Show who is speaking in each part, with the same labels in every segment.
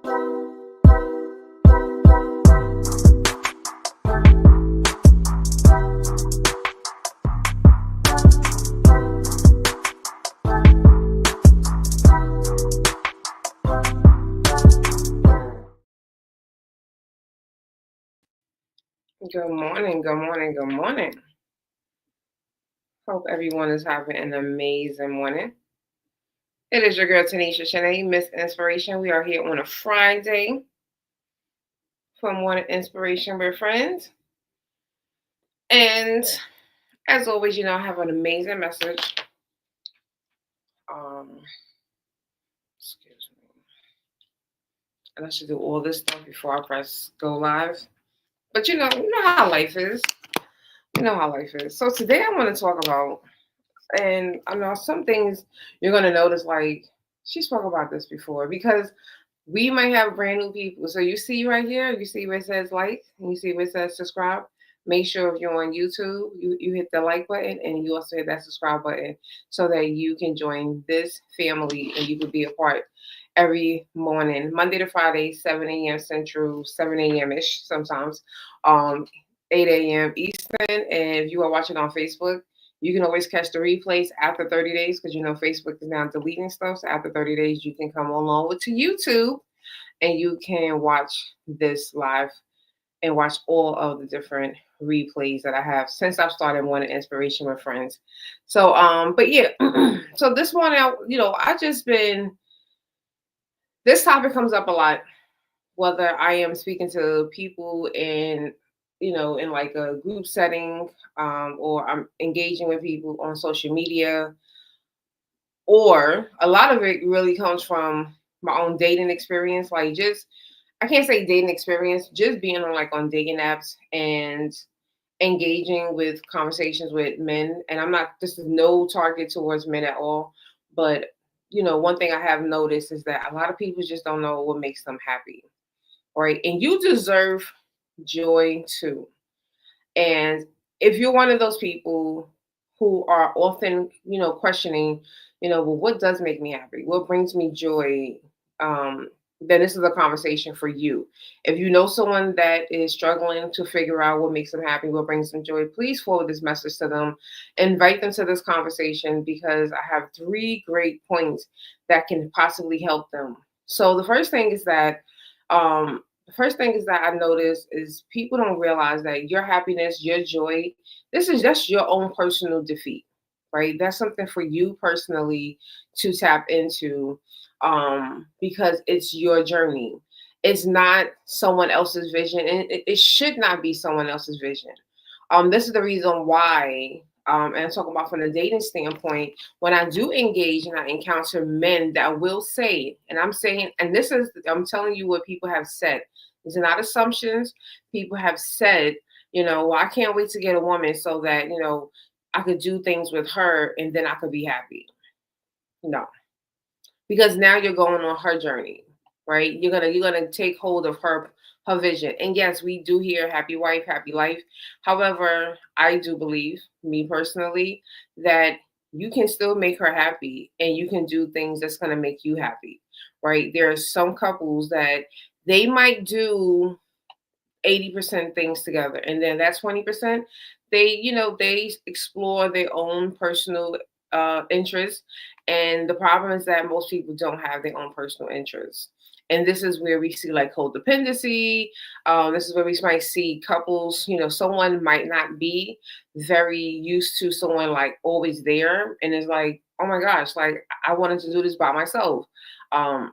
Speaker 1: Good morning, good morning, good morning. Hope everyone is having an amazing morning. It is your girl Tanisha Shanae, Miss Inspiration. We are here on a Friday for Morning Inspiration with Friends. And as always, I have an amazing message. Excuse me. And I should do all this stuff before I press go live. But you know how life is. You know how life is. So today I want to talk about, and I know some things you're going to notice, like she spoke about this before, because we might have brand new people. So you see right here, you see where it says like, and you see where it says subscribe. Make sure if you're on YouTube, you hit the like button, and you also hit that subscribe button so that you can join this family and you can be a part every morning, Monday to Friday, 7 a.m. Central, 7 a.m.-ish sometimes, 8 a.m. Eastern. And if you are watching on Facebook, you can always catch the replays after 30 days because Facebook is now deleting stuff. So after 30 days, you can come along with to YouTube and you can watch this live and watch all of the different replays that I have since I've started Morning Inspiration with Friends. So, but yeah, so this morning, I just been, this topic comes up a lot, whether I am speaking to people in like a group setting, or I'm engaging with people on social media, or a lot of it really comes from my own dating experience. Like, just, I can't say dating experience, just being on dating apps and engaging with conversations with men. And this is no target towards men at all, but one thing I have noticed is that a lot of people just don't know what makes them happy, right? And you deserve joy too. And if you're one of those people who are often, questioning, well, what does make me happy? What brings me joy? Then this is a conversation for you. If you know someone that is struggling to figure out what makes them happy, what brings them joy, please forward this message to them. Invite them to this conversation because I have 3 great points that can possibly help them. So the first thing is that I notice is people don't realize that your happiness, your joy, this is just your own personal defeat, right? That's something for you personally to tap into, because it's your journey. It's not someone else's vision, and it should not be someone else's vision. This is the reason why, and I'm talking about from the dating standpoint, when I do engage and I encounter men that will say, and I'm saying, and this is, I'm telling you what people have said. These are not assumptions. People have said, well, I can't wait to get a woman so that, I could do things with her and then I could be happy. No, because now you're going on her journey, right? You're gonna take hold of her vision. And yes, we do hear happy wife, happy life. However, I do believe, me personally, that you can still make her happy and you can do things that's gonna make you happy, right? There are some couples that they might do 80% things together, and then that 20%, they explore their own personal interests. And the problem is that most people don't have their own personal interests. And this is where we see like codependency. This is where we might see couples, someone might not be very used to someone like always there. And it's like, oh my gosh, like I wanted to do this by myself.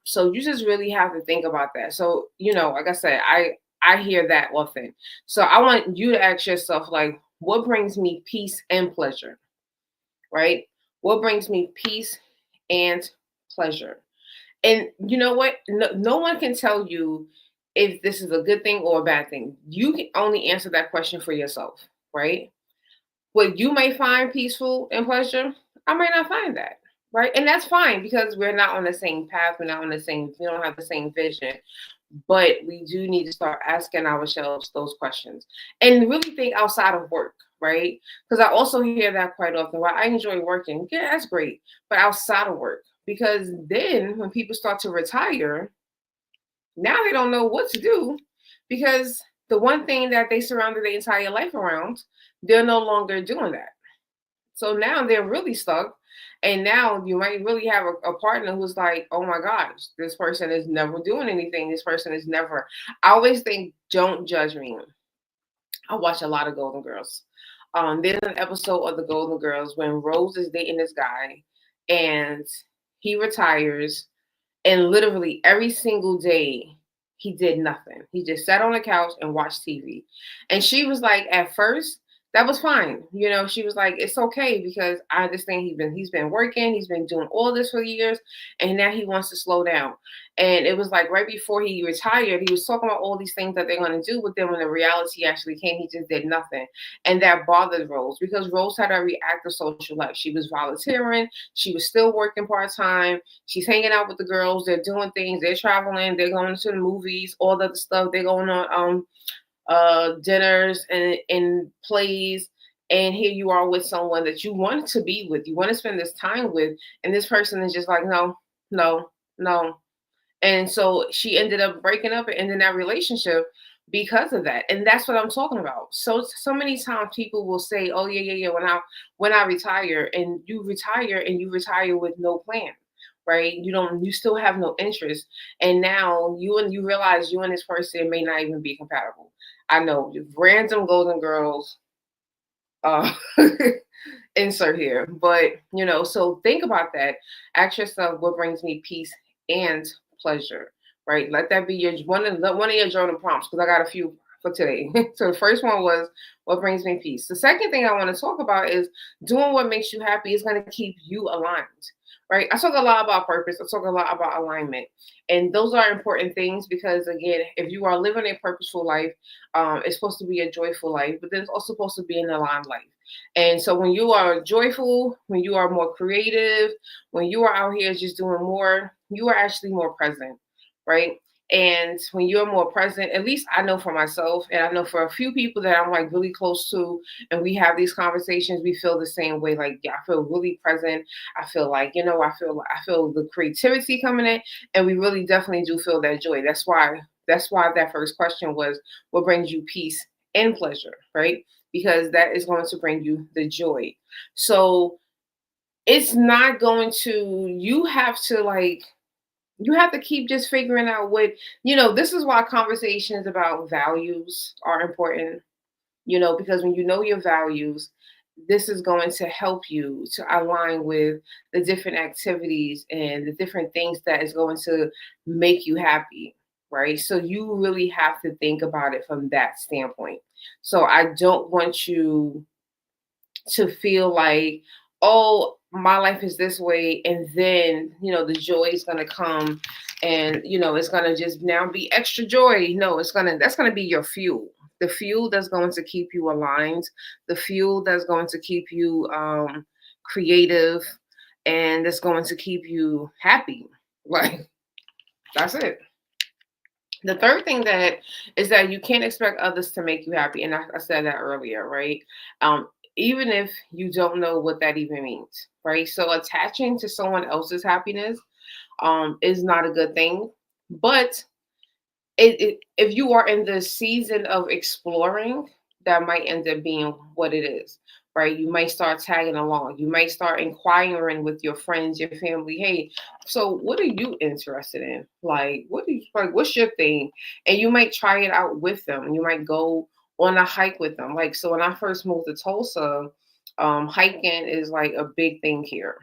Speaker 1: So you just really have to think about that. So, like I said, I hear that often. So I want you to ask yourself, like, what brings me peace and pleasure, right? What brings me peace and pleasure? And you know what? No one can tell you if this is a good thing or a bad thing. You can only answer that question for yourself, right? What you may find peaceful and pleasure, I might not find that, right? And that's fine because we're not on the same path. We don't have the same vision. But we do need to start asking ourselves those questions and really think outside of work, right? Because I also hear that quite often. Well, I enjoy working. Yeah, that's great. But outside of work, because then when people start to retire, Now they don't know what to do because the one thing that they surrounded their entire life around, they're no longer doing that. So now they're really stuck. And now you might really have a partner who's like, oh my gosh, this person is never doing anything. This person is never. I always think, don't judge me. I watch a lot of Golden Girls. There's an episode of the Golden Girls when Rose is dating this guy and he retires, and literally every single day he did nothing. He just sat on the couch and watched TV. And she was like, at first, that was fine. You know, she was like, it's okay because I understand he's been working, he's been doing all this for years, and now he wants to slow down. And it was like right before he retired, he was talking about all these things that they're going to do, but then when the reality actually came, he just did nothing. And that bothered Rose because Rose had a reactive social life. She was volunteering, she was still working part-time, she's hanging out with the girls, they're doing things, they're traveling, they're going to the movies, all the other stuff, they're going on dinners and plays. And here you are with someone that you want to be with, you want to spend this time with, and this person is just like, no, no, no. And so she ended up breaking up and ending that relationship because of that. And that's what I'm talking about. So many times people will say, oh yeah, when I retire, and you retire with no plan. Right? You still have no interest. And now you realize you and this person may not even be compatible. I know random Golden Girls uh insert here. But so think about that. Ask yourself what brings me peace and pleasure, right? Let that be your one of your journal prompts, because I got a few for today. So the first one was what brings me peace. The second thing I want to talk about is doing what makes you happy is going to keep you aligned. Right. I talk a lot about purpose. I talk a lot about alignment. And those are important things because, again, if you are living a purposeful life, it's supposed to be a joyful life, but then it's also supposed to be an aligned life. And so when you are joyful, when you are more creative, when you are out here just doing more, you are actually more present, right? And when you're more present, at least I know for myself, and I know for a few people that I'm like really close to, and we have these conversations, we feel the same way. Like, yeah, I feel really present. I feel like, I feel the creativity coming in, and we really definitely do feel that joy. That's why that first question was, what brings you peace and pleasure, right? Because that is going to bring you the joy. So it's not going to, you have to keep just figuring out this is why conversations about values are important, because when you know your values, this is going to help you to align with the different activities and the different things that is going to make you happy, right? So you really have to think about it from that standpoint. So I don't want you to feel like, oh, my life is this way, and then the joy is going to come, and it's going to just now be extra joy. No, that's going to be your fuel, the fuel that's going to keep you aligned, the fuel that's going to keep you creative, and that's going to keep you happy. Like, that's it. The third thing that is that you can't expect others to make you happy, and I said that earlier, right? Even if you don't know what that even means, right? So attaching to someone else's happiness is not a good thing. But if you are in the season of exploring, that might end up being what it is, right? You might start tagging along. You might start inquiring with your friends, your family. Hey, so what are you interested in? Like, what's your thing? And you might try it out with them. You might go on a hike with them. Like, so when I first moved to Tulsa, hiking is like a big thing here.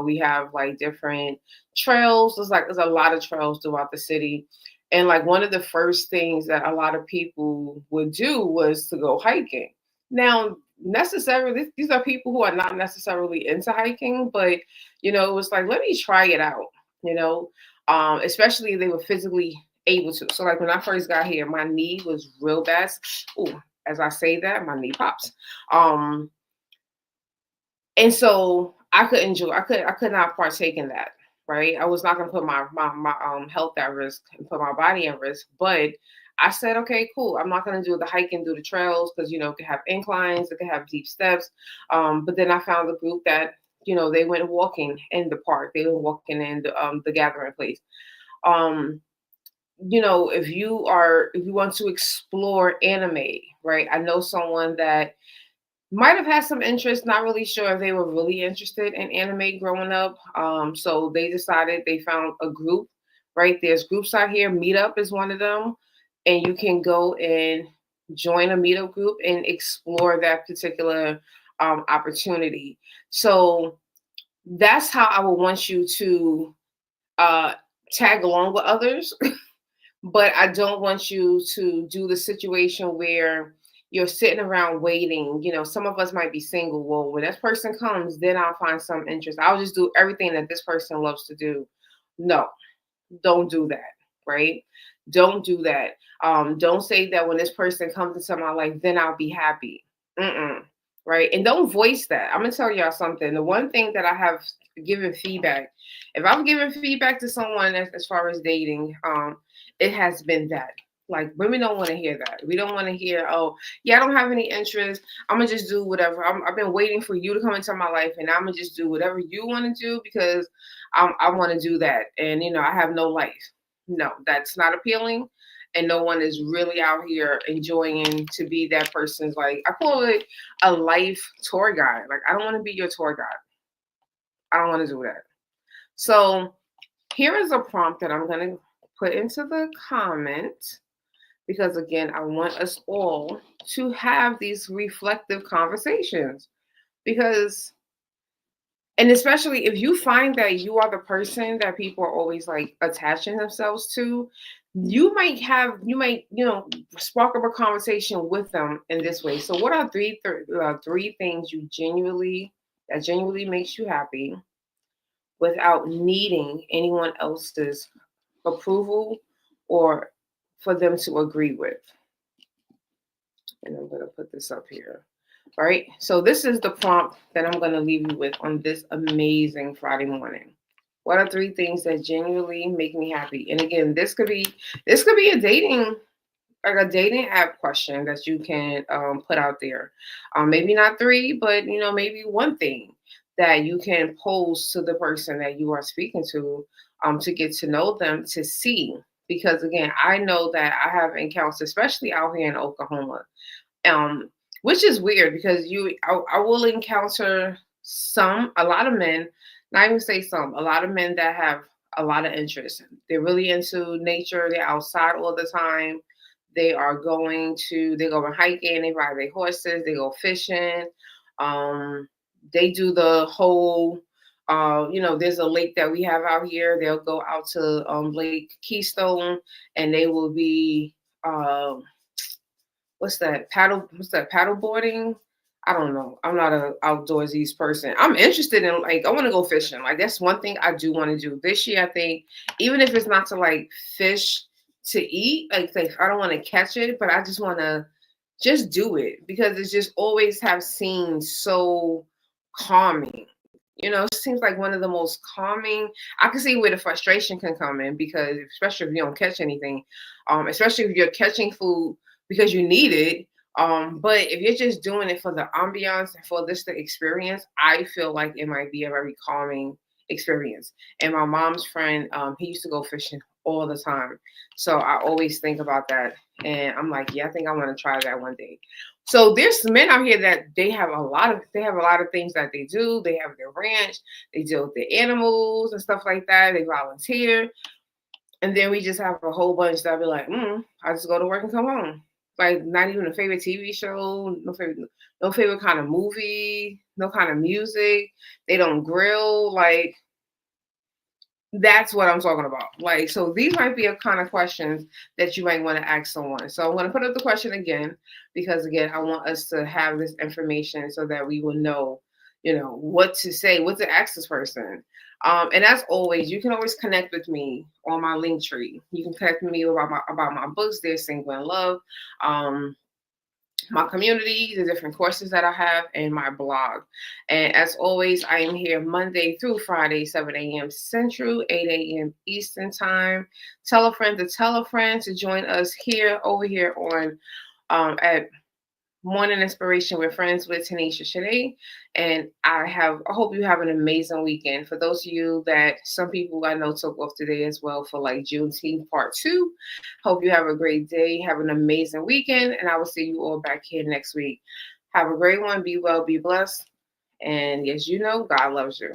Speaker 1: We have like different trails. There's a lot of trails throughout the city. And like one of the first things that a lot of people would do was to go hiking. Now, necessarily, these are people who are not necessarily into hiking, but it was like, let me try it out, you know, especially if they were physically able to. So like when I first got here, my knee was real bad. Ooh, as I say that, my knee pops. And so I could not partake in that, right? I was not gonna put my health at risk and put my body at risk. But I said, okay, cool. I'm not gonna do the hiking, do the trails, because it could have inclines, it could have deep steps. But then I found a group that, they went walking in the park, they were walking in the gathering place. Um if you want to explore anime, right? I know someone that might have had some interest, not really sure if they were really interested in anime growing up. So they decided they found a group, right? There's groups out here. Meetup is one of them. And you can go and join a meetup group and explore that particular opportunity. So that's how I would want you to uh, tag along with others. But I don't want you to do the situation where you're sitting around waiting. Some of us might be single. Well, when this person comes, then I'll find some interest. I'll just do everything that this person loves to do. No, don't do that, right? Don't do that. Don't say that when this person comes into my life, then I'll be happy. Mm-mm, right? And don't voice that. I'm gonna tell y'all something. The one thing that I have given feedback, if I'm giving feedback to someone as far as dating, it has been that. Like, women don't want to hear that. We don't want to hear, oh, yeah, I don't have any interest. I'm gonna just do whatever. I've been waiting for you to come into my life, and I'm gonna just do whatever you want to do because I want to do that. And I have no life. No, that's not appealing. And no one is really out here enjoying to be that person's, like, I call it a life tour guide. Like, I don't want to be your tour guide. I don't want to do that. So here is a prompt that I'm going to put into the comment because, again, I want us all to have these reflective conversations because, and especially if you find that you are the person that people are always like attaching themselves to, you might spark up a conversation with them in this way. So what are three things that genuinely makes you happy without needing anyone else's approval or for them to agree with? And I'm going to put this up here. All right. So this is the prompt that I'm going to leave you with on this amazing Friday morning. What are three things that genuinely make me happy? And again, this could be a dating app question that you can put out there. Maybe not three, but maybe one thing that you can pose to the person that you are speaking to get to know them, to see. Because again, I know that I have encountered, especially out here in Oklahoma, um, which is weird because I will encounter a lot of men, not even say some, a lot of men that have a lot of interest. They're really into nature. They're outside all the time. They go hiking, they ride their horses, they go fishing. Um, they do the whole, there's a lake that we have out here. They'll go out to Lake Keystone and they will be, paddle boarding. I don't know. I'm not a outdoorsy person. I'm interested in, like, I want to go fishing. Like, that's one thing I do want to do this year. I think even if it's not to like fish to eat, like I don't want to catch it, but I just want to just do it because it's just always have seemed so calming. It seems like one of the most calming. I can see where the frustration can come in because especially if you don't catch anything, especially if you're catching food because you need it. But if you're just doing it for the ambiance and for the experience, I feel like it might be a very calming experience. And my mom's friend, he used to go fishing all the time. So I always think about that. And I'm like, yeah, I think I want to try that one day. So there's men out here that they have a lot of things that they do. They have their ranch, they deal with the animals and stuff like that. They volunteer. And then we just have a whole bunch that be like, I just go to work and come home. Like, not even a favorite TV show, no favorite kind of movie, no kind of music. They don't grill. Like, that's what I'm talking about. Like, so these might be a kind of questions that you might want to ask someone. So I'm going to put up the question again, because again, I want us to have this information so that we will know, what to say, what to ask this person. And as always, you can always connect with me on my link tree. You can connect with me about my books. There's Single in Love. My community, the different courses that I have, and my blog. And as always, I am here Monday through Friday, 7 a.m. Central, 8 a.m. Eastern Time. Tell a friend to join us over here on at Morning Inspiration with Friends with Tanisha Shanae. And I hope you have an amazing weekend. For those of you that some people I know took off today as well for like Juneteenth part 2. Hope you have a great day. Have an amazing weekend. And I will see you all back here next week. Have a great one. Be well, be blessed. And as you know, God loves you.